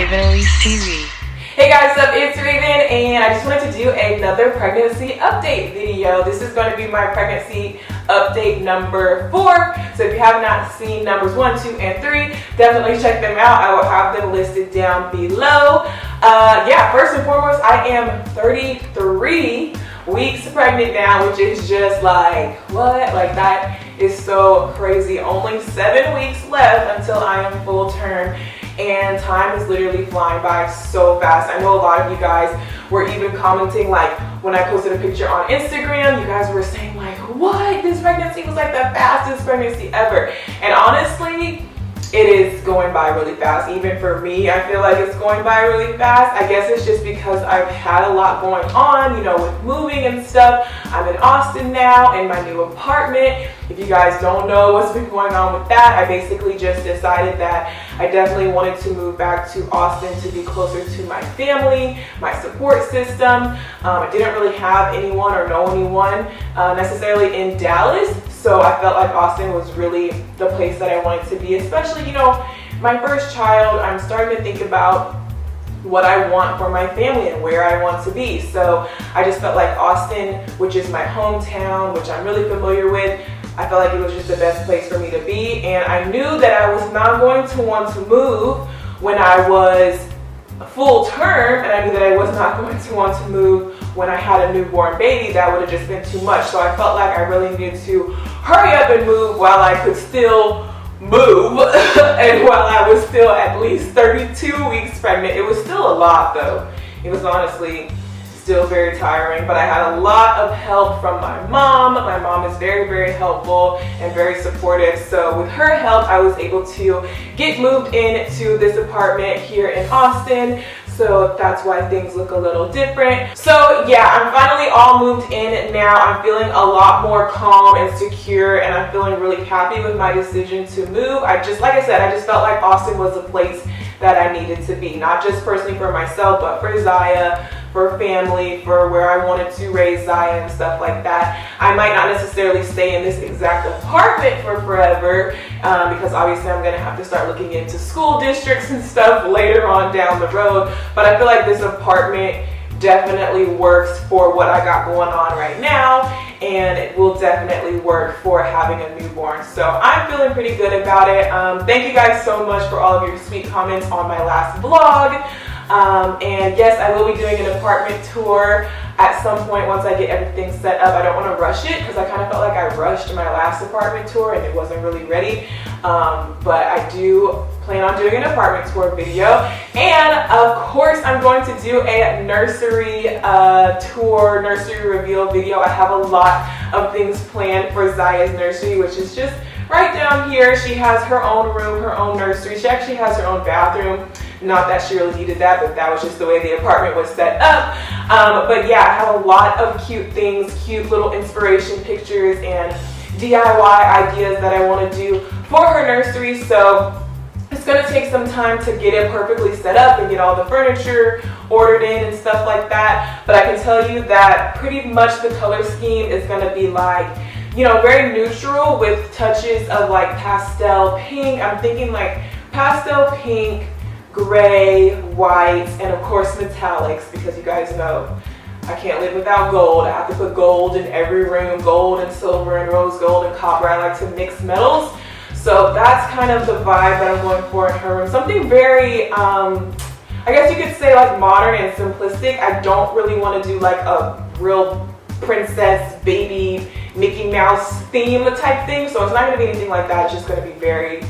Raven ELYSE TV. Hey guys, what's up? It's Raven, and I just wanted to do another pregnancy update video. This is going to be my pregnancy update number 4. So if you have not seen numbers 1, 2, and 3, definitely check them out. I will have them listed down below. First and foremost, I am 33 weeks pregnant now, which is just like, what? Like, that is so crazy. Only 7 weeks left until I am full term. And time is literally flying by so fast. I know a lot of you guys were even commenting, like when I posted a picture on Instagram, you guys were saying like, what? This pregnancy was like the fastest pregnancy ever. And honestly, it is going by really fast. Even for me, I feel like it's going by really fast. I guess it's just because I've had a lot going on, you know, with moving and stuff. I'm in Austin now in my new apartment. If you guys don't know what's been going on with that, I basically just decided that I definitely wanted to move back to Austin to be closer to my family, my support system. I didn't really have anyone or know anyone necessarily in Dallas. So I felt like Austin was really the place that I wanted to be, especially, you know, my first child. I'm starting to think about what I want for my family and where I want to be. So I just felt like Austin, which is my hometown, which I'm really familiar with, I felt like it was just the best place for me to be. And I knew that I was not going to want to move when I was full term, and I knew that I was not going to want to move when I had a newborn baby. That would have just been too much. So I felt like I really needed to hurry up and move while I could still move and while I was still at least 32 weeks pregnant. It was still a lot though. It was honestly still very tiring, but I had a lot of help from my mom. My mom is very, very helpful and very supportive. So with her help, I was able to get moved into this apartment here in Austin. So that's why things look a little different. So yeah, I'm finally all moved in now. I'm feeling a lot more calm and secure, and I'm feeling really happy with my decision to move. Like I said, I just felt like Austin was a place that I needed to be, not just personally for myself, but for Zaya, for family, for where I wanted to raise Zaya and stuff like that. I might not necessarily stay in this exact apartment for forever because obviously I'm gonna have to start looking into school districts and stuff later on down the road. But I feel like this apartment definitely works for what I got going on right now, and it will definitely work for having a newborn. So I'm feeling pretty good about it. Thank you guys so much for all of your sweet comments on my last vlog. And yes, I will be doing an apartment tour at some point once I get everything set up. I don't want to rush it because I kind of felt like I rushed my last apartment tour and it wasn't really ready. But I do plan on doing an apartment tour video. And of course, I'm going to do a nursery tour, nursery reveal video. I have a lot of things planned for Zaya's nursery, which is just right down here. She has her own room, her own nursery. She actually has her own bathroom. Not that she really needed that, but that was just the way the apartment was set up. But yeah, I have a lot of cute things, cute little inspiration pictures and DIY ideas that I want to do for her nursery. So it's going to take some time to get it perfectly set up and get all the furniture ordered in and stuff like that. But I can tell you that pretty much the color scheme is going to be like, you know, very neutral with touches of like pastel pink. I'm thinking like pastel pink, gray, white, and of course metallics, because you guys know I can't live without gold. I have to put gold in every room, gold and silver and rose gold and copper. I like to mix metals. So that's kind of the vibe that I'm going for in her room. Something very, I guess you could say like modern and simplistic. I don't really want to do like a real princess, baby, Mickey Mouse theme type thing. So it's not going to be anything like that. It's just going to be very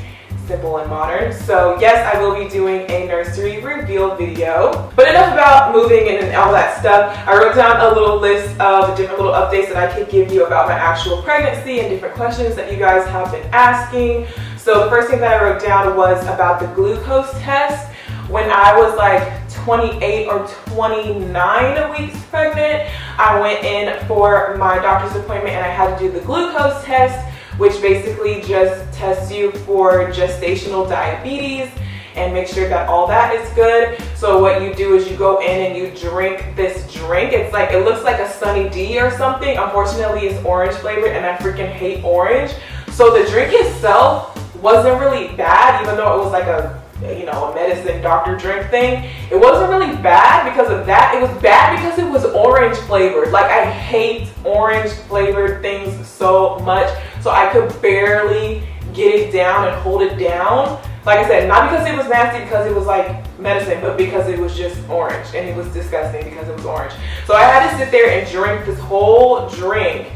simple and modern. So yes, I will be doing a nursery reveal video. But enough about moving and all that stuff. I wrote down a little list of different little updates that I could give you about my actual pregnancy and different questions that you guys have been asking. So the first thing that I wrote down was about the glucose test. When I was like 28 or 29 weeks pregnant, I went in for my doctor's appointment and I had to do the glucose test, which basically just tests you for gestational diabetes and make sure that all that is good. So what you do is you go in and you drink this drink. It's like, it looks like a Sunny D or something. Unfortunately, it's orange flavored and I freaking hate orange. So the drink itself wasn't really bad, even though it was like a you know, a medicine doctor drink thing. It wasn't really bad because of that. It was bad because it was orange flavored. Like, I hate orange flavored things so much. So I could barely get it down and hold it down. Like I said, not because it was nasty, because it was like medicine, but because it was just orange, and it was disgusting because it was orange. So I had to sit there and drink this whole drink,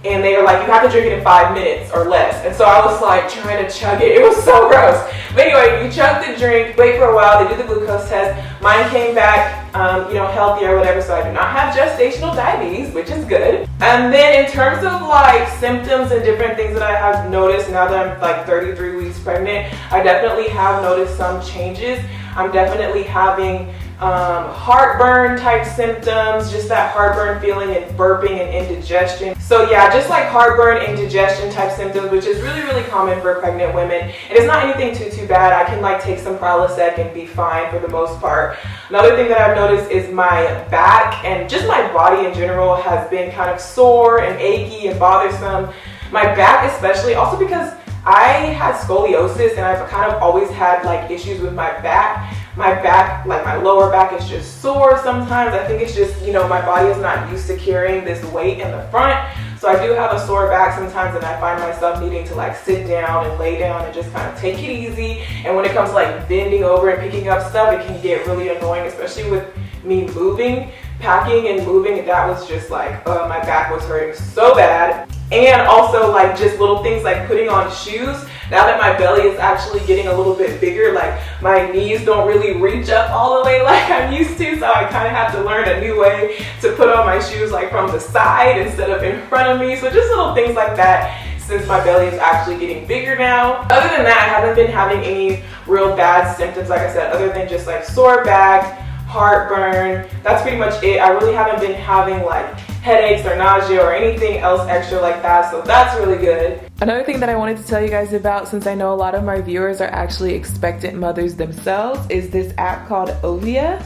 and they were like, you have to drink it in 5 minutes or less. And so I was like trying to chug it. It was so gross. But anyway, you chug the drink, wait for a while, they do the glucose test. Mine came back, you know, healthy or whatever, so I do not have gestational diabetes, which is good. And then in terms of like symptoms and different things that I have noticed now that I'm like 33 weeks pregnant, I definitely have noticed some changes. I'm definitely having heartburn type symptoms, just that heartburn feeling, and burping and indigestion. So yeah, just like heartburn, indigestion type symptoms, which is really common for pregnant women. And it's not anything too bad. I can like take some Prilosec and be fine for the most part. Another thing that I've noticed is my back and just my body in general has been kind of sore and achy and bothersome. My back especially, also because I had scoliosis and I've kind of always had like issues with my back. My back, like my lower back, is just sore sometimes. I think it's just, you know, my body is not used to carrying this weight in the front. So I do have a sore back sometimes, and I find myself needing to like sit down and lay down and just kind of take it easy. And when it comes to like bending over and picking up stuff, it can get really annoying, especially with me moving, packing and moving. And that was just like, my back was hurting so bad. And also like just little things like putting on shoes. Now that my belly is actually getting a little bit bigger, like my knees don't really reach up all the way like I'm used to, so I kind of have to learn a new way to put on my shoes like from the side instead of in front of me. So just little things like that, since my belly is actually getting bigger now. Other than that, I haven't been having any real bad symptoms, like I said, other than just like sore back, heartburn. That's pretty much it. I really haven't been having like headaches or nausea or anything else extra like that, so that's really good. Another thing that I wanted to tell you guys about, since I know a lot of my viewers are actually expectant mothers themselves, is this app called Ovia.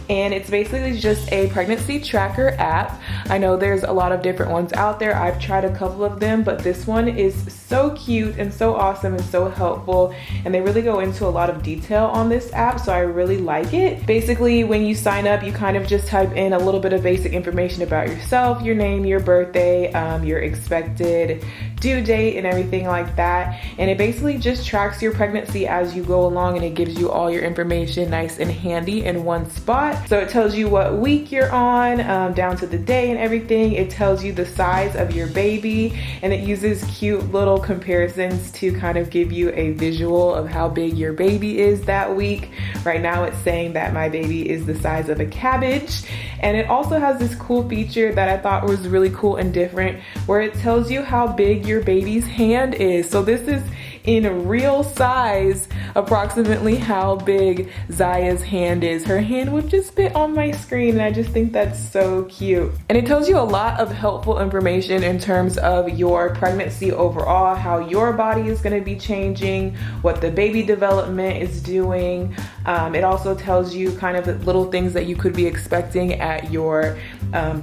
And it's basically just a pregnancy tracker app. I know there's a lot of different ones out there. I've tried a couple of them, but this one is so cute and so awesome and so helpful. And they really go into a lot of detail on this app, so I really like it. Basically, when you sign up, you kind of just type in a little bit of basic information about yourself, your name, your birthday, your expected due date and everything like that. And it basically just tracks your pregnancy as you go along, and it gives you all your information nice and handy in one spot. So it tells you what week you're on, down to the day and everything. It tells you the size of your baby, and it uses cute little comparisons to kind of give you a visual of how big your baby is that week. Right now it's saying that my baby is the size of a cabbage. And it also has this cool feature that I thought was really cool and different, where it tells you how big your baby's hand is. So this is in real size approximately how big Zaya's hand is. Her hand would just fit on my screen, and I just think that's so cute. And it tells you a lot of helpful information in terms of your pregnancy overall, how your body is going to be changing, what the baby development is doing. It also tells you kind of little things that you could be expecting at your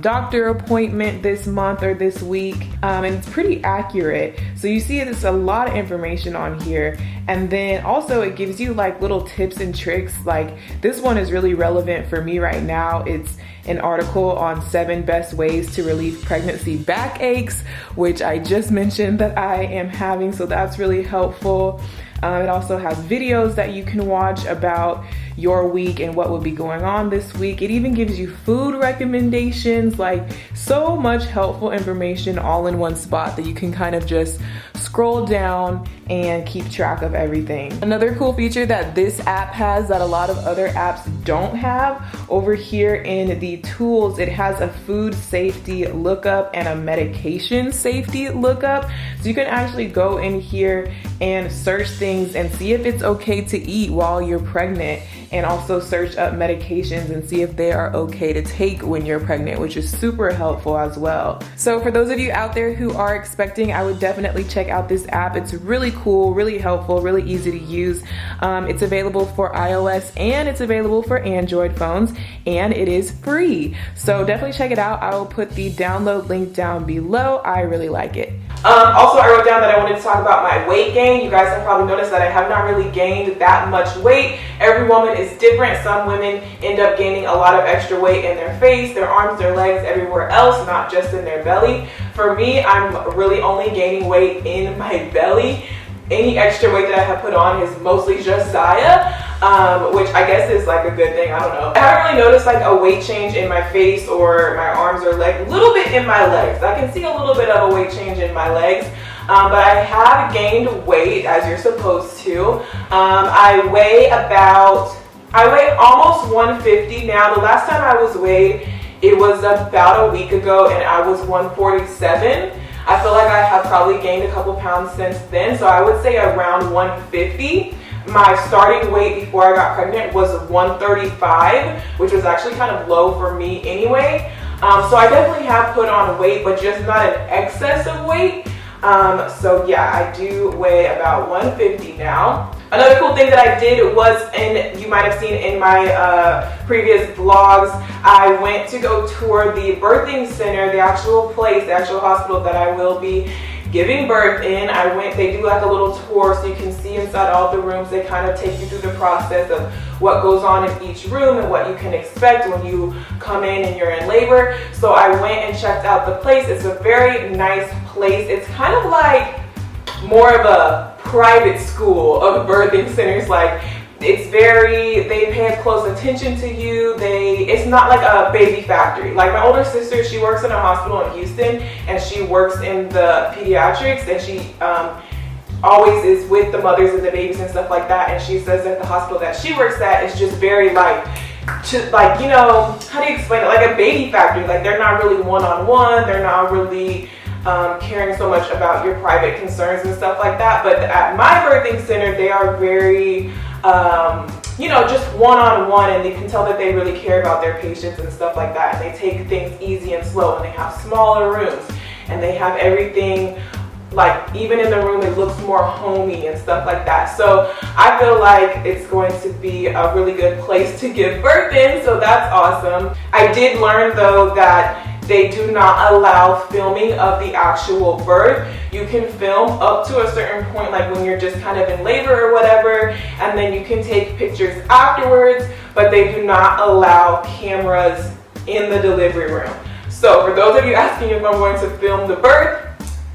doctor appointment this month or this week, and it's pretty accurate. So you see it's a lot of information on here. And then also it gives you like little tips and tricks. Like this one is really relevant for me right now. It's an article on 7 best ways to relieve pregnancy backaches, which I just mentioned that I am having, so that's really helpful. It also has videos that you can watch about your week and what will be going on this week. It even gives you food recommendations, like so much helpful information all in one spot that you can kind of just scroll down and keep track of everything. Another cool feature that this app has that a lot of other apps don't have, over here in the tools, it has a food safety lookup and a medication safety lookup. So you can actually go in here and search things and see if it's okay to eat while you're pregnant, and also search up medications and see if they are okay to take when you're pregnant, which is super helpful as well. So for those of you out there who are expecting, I would definitely check out this app. It's really cool, really helpful, really easy to use. It's available for iOS and it's available for Android phones, and it is free. So definitely check it out. I will put the download link down below. I really like it. Also, I wrote down that I wanted to talk about my weight gain. You guys have probably noticed that I have not really gained that much weight. Every woman is different. Some women end up gaining a lot of extra weight in their face, their arms, their legs, everywhere else, not just in their belly. For me, I'm really only gaining weight in my belly. Any extra weight that I have put on is mostly just Zaya, which I guess is like a good thing. I don't know. I haven't really noticed like a weight change in my face or my arms or legs. A little bit in my legs. I can see a little bit of a weight change in my legs. But I have gained weight as you're supposed to. I weigh almost 150 now. The last time I was weighed, it was about a week ago, and I was 147. I feel like I have probably gained a couple pounds since then, so I would say around 150. My starting weight before I got pregnant was 135, which was actually kind of low for me anyway. So I definitely have put on weight, but just not an excess of weight. So yeah, I do weigh about 150 now. Another cool thing that I did was, and you might have seen in my previous vlogs, I went to go tour the birthing center, the actual place, the actual hospital that I will be giving birth in. They do like a little tour so you can see inside all the rooms. They kind of take you through the process of what goes on in each room and what you can expect when you come in and you're in labor. So I went and checked out the place. It's a very nice place. It's kind of like more of a private school of birthing centers. Like, they pay close attention to you. It's not like a baby factory. Like my older sister, she works in a hospital in Houston, and she works in the pediatrics, and she always is with the mothers and the babies and stuff like that. And she says that the hospital that she works at is just very you know, how do you explain it? Like a baby factory. Like they're not really one-on-one. They're not really caring so much about your private concerns and stuff like that. But at my birthing center, they are very, you know, just one-on-one, and you can tell that they really care about their patients and stuff like that. And they take things easy and slow, and they have smaller rooms, and they have everything, like even in the room it looks more homey and stuff like that. So I feel like it's going to be a really good place to give birth in, so that's awesome. I did learn though that they do not allow filming of the actual birth. You can film up to a certain point, like when you're just kind of in labor or whatever, and then you can take pictures afterwards, but they do not allow cameras in the delivery room. So for those of you asking if I'm going to film the birth,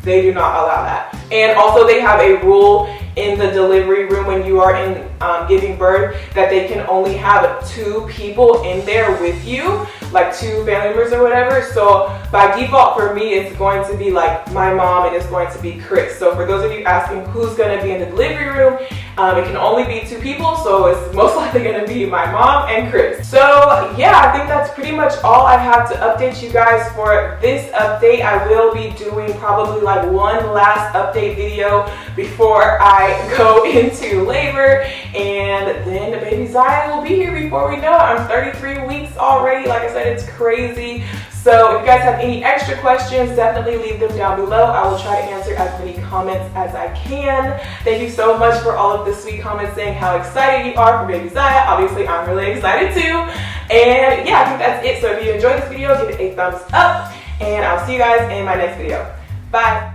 they do not allow that. And also they have a rule in the delivery room when you are in giving birth that they can only have 2 people in there with you, like 2 family members or whatever. So by default for me, it's going to be like my mom and it's going to be Chris. So for those of you asking who's going to be in the delivery room, it can only be 2 people, so it's most likely going to be my mom and Chris. So yeah, I think that's pretty much all I have to update you guys for this update. I will be doing probably like one last update video before I go into labor, and then the baby Zaya will be here before we know it. I'm 33 weeks already. Like I said, it's crazy. So if you guys have any extra questions, definitely leave them down below. I will try to answer as many comments as I can. Thank you so much for all of the sweet comments saying how excited you are for baby Zaya. Obviously, I'm really excited too. And yeah, I think that's it. So if you enjoyed this video, give it a thumbs up, and I'll see you guys in my next video. Bye.